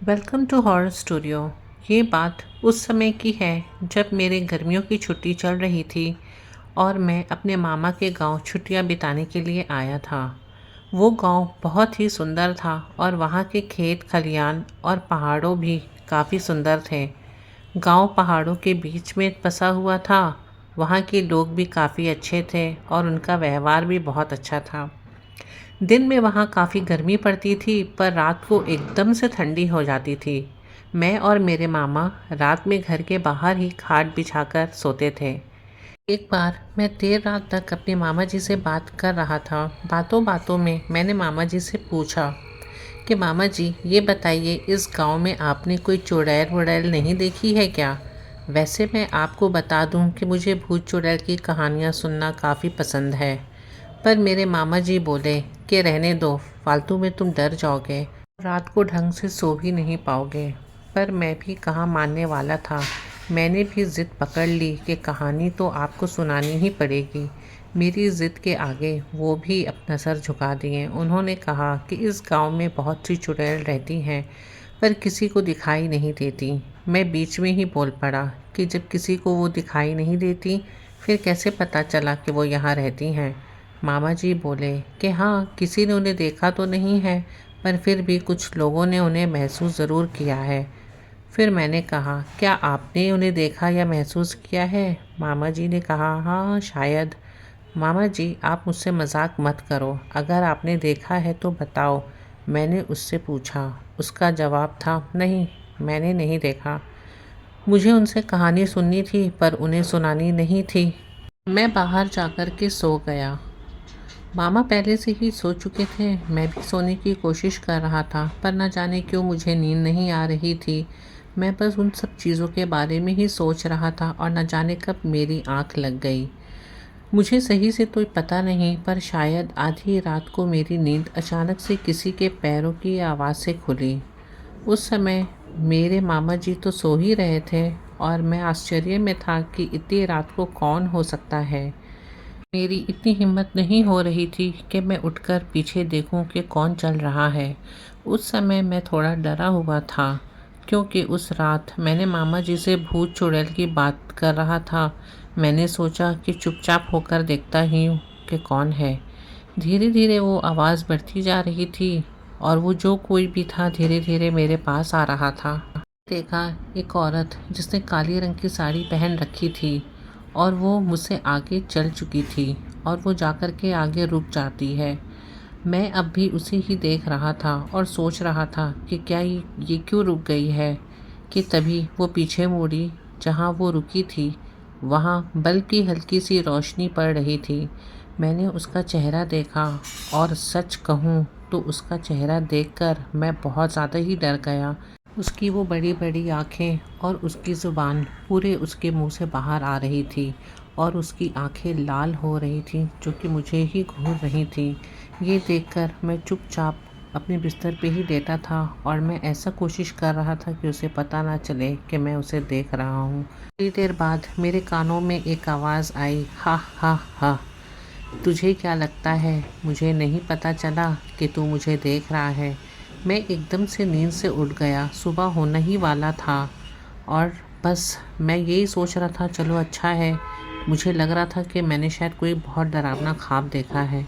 Welcome to horror studio. ये बात उस समय की है जब मेरे गर्मियों की छुट्टी चल रही थी और मैं अपने मामा के गांव छुट्टियां बिताने के लिए आया था। वो गांव बहुत ही सुंदर था और वहाँ के खेत खलियान और पहाड़ों भी काफ़ी सुंदर थे। गांव पहाड़ों के बीच में बसा हुआ था। वहाँ के लोग भी काफ़ी अच्छे थे और उनका व्यवहार भी बहुत अच्छा था। दिन में वहाँ काफ़ी गर्मी पड़ती थी पर रात को एकदम से ठंडी हो जाती थी। मैं और मेरे मामा रात में घर के बाहर ही खाट बिछाकर सोते थे। एक बार मैं देर रात तक अपने मामा जी से बात कर रहा था। बातों बातों में मैंने मामा जी से पूछा कि मामा जी ये बताइए, इस गांव में आपने कोई चुड़ैल वुड़ैल नहीं देखी है क्या? वैसे मैं आपको बता दूं कि मुझे भूत चुड़ैल की कहानियां सुनना काफ़ी पसंद है, पर मेरे मामा जी बोले कि रहने दो, फालतू में तुम डर जाओगे, रात को ढंग से सो भी नहीं पाओगे। पर मैं भी कहाँ मानने वाला था। मैंने भी ज़िद पकड़ ली कि कहानी तो आपको सुनानी ही पड़ेगी। मेरी ज़िद के आगे वो भी अपना सर झुका दिए। उन्होंने कहा कि इस गांव में बहुत सी चुड़ैल रहती हैं पर किसी को दिखाई नहीं देती। मैं बीच में ही बोल पड़ा कि जब किसी को वो दिखाई नहीं देती फिर कैसे पता चला कि वो यहाँ रहती हैं? मामा जी बोले कि हाँ, किसी ने उन्हें देखा तो नहीं है पर फिर भी कुछ लोगों ने उन्हें महसूस ज़रूर किया है। फिर मैंने कहा, क्या आपने उन्हें देखा या महसूस किया है? मामा जी ने कहा, हाँ शायद। मामा जी, आप मुझसे मजाक मत करो, अगर आपने देखा है तो बताओ। मैंने उससे पूछा। उसका जवाब था, नहीं, मैंने नहीं देखा। मुझे उनसे कहानी सुननी थी पर उन्हें सुनानी नहीं थी। मैं बाहर जाकर के सो गया। मामा पहले से ही सो चुके थे। मैं भी सोने की कोशिश कर रहा था पर न जाने क्यों मुझे नींद नहीं आ रही थी। मैं बस उन सब चीज़ों के बारे में ही सोच रहा था और न जाने कब मेरी आंख लग गई। मुझे सही से तो पता नहीं पर शायद आधी रात को मेरी नींद अचानक से किसी के पैरों की आवाज़ से खुली। उस समय मेरे मामा जी तो सो ही रहे थे और मैं आश्चर्य में था कि इतनी रात को कौन हो सकता है। मेरी इतनी हिम्मत नहीं हो रही थी कि मैं उठकर पीछे देखूं कि कौन चल रहा है। उस समय मैं थोड़ा डरा हुआ था क्योंकि उस रात मैंने मामा जी से भूत चुड़ैल की बात कर रहा था। मैंने सोचा कि चुपचाप होकर देखता ही हूँ कि कौन है। धीरे धीरे वो आवाज़ बढ़ती जा रही थी और वो जो कोई भी था धीरे धीरे मेरे पास आ रहा था। देखा एक औरत जिसने काली रंग की साड़ी पहन रखी थी और वो मुझसे आगे चल चुकी थी और वो जाकर के आगे रुक जाती है। मैं अब भी उसे ही देख रहा था और सोच रहा था कि क्या ये क्यों रुक गई है, कि तभी वो पीछे मुड़ी। जहाँ वो रुकी थी वहाँ बल्ब की हल्की सी रोशनी पड़ रही थी। मैंने उसका चेहरा देखा और सच कहूँ तो उसका चेहरा देखकर मैं बहुत ज़्यादा ही डर गया। उसकी वो बड़ी बड़ी आँखें और उसकी ज़ुबान पूरे उसके मुंह से बाहर आ रही थी और उसकी आँखें लाल हो रही थी जो कि मुझे ही घूर रही थी। ये देखकर मैं चुपचाप अपने बिस्तर पे ही लेटा था और मैं ऐसा कोशिश कर रहा था कि उसे पता ना चले कि मैं उसे देख रहा हूँ। थोड़ी देर बाद मेरे कानों में एक आवाज़ आई, हा हा हा। तुझे क्या लगता है मुझे नहीं पता चला कि तू मुझे देख रहा है? मैं एकदम से नींद से उठ गया। सुबह होना ही वाला था और बस मैं यही सोच रहा था, चलो अच्छा है। मुझे लग रहा था कि मैंने शायद कोई बहुत डरावना ख्वाब देखा है।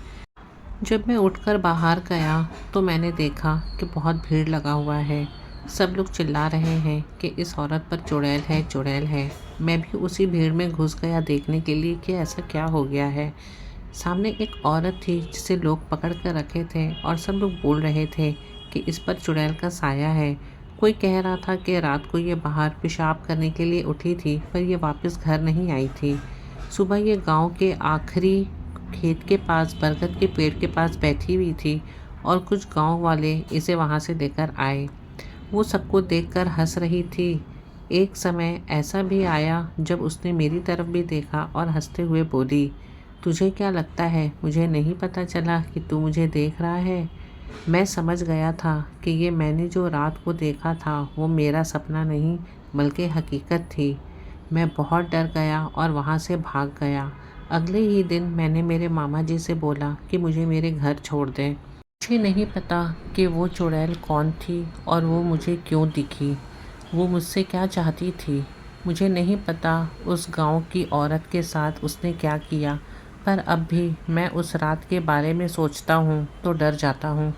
जब मैं उठकर बाहर गया तो मैंने देखा कि बहुत भीड़ लगा हुआ है। सब लोग चिल्ला रहे हैं कि इस औरत पर चुड़ैल है, चुड़ैल है। मैं भी उसी भीड़ में घुस गया देखने के लिए कि ऐसा क्या हो गया है। सामने एक औरत थी जिसे लोग पकड़ कर रखे थे और सब लोग बोल रहे थे कि इस पर चुड़ैल का साया है। कोई कह रहा था कि रात को ये बाहर पेशाब करने के लिए उठी थी पर ये वापस घर नहीं आई थी। सुबह ये गांव के आखिरी खेत के पास बरगद के पेड़ के पास बैठी हुई थी और कुछ गांव वाले इसे वहां से लेकर आए। वो सबको देखकर हंस रही थी। एक समय ऐसा भी आया जब उसने मेरी तरफ भी देखा और हंसते हुए बोली, तुझे क्या लगता है मुझे नहीं पता चला कि तू मुझे देख रहा है? मैं समझ गया था कि ये मैंने जो रात को देखा था वो मेरा सपना नहीं बल्कि हकीकत थी। मैं बहुत डर गया और वहाँ से भाग गया। अगले ही दिन मैंने मेरे मामा जी से बोला कि मुझे मेरे घर छोड़ दें। मुझे नहीं पता कि वो चुड़ैल कौन थी और वो मुझे क्यों दिखी। वो मुझसे क्या चाहती थी। मुझे नहीं पता उस गांव की औरत के साथ उसने क्या किया, पर अब भी मैं उस रात के बारे में सोचता हूँ तो डर जाता हूँ।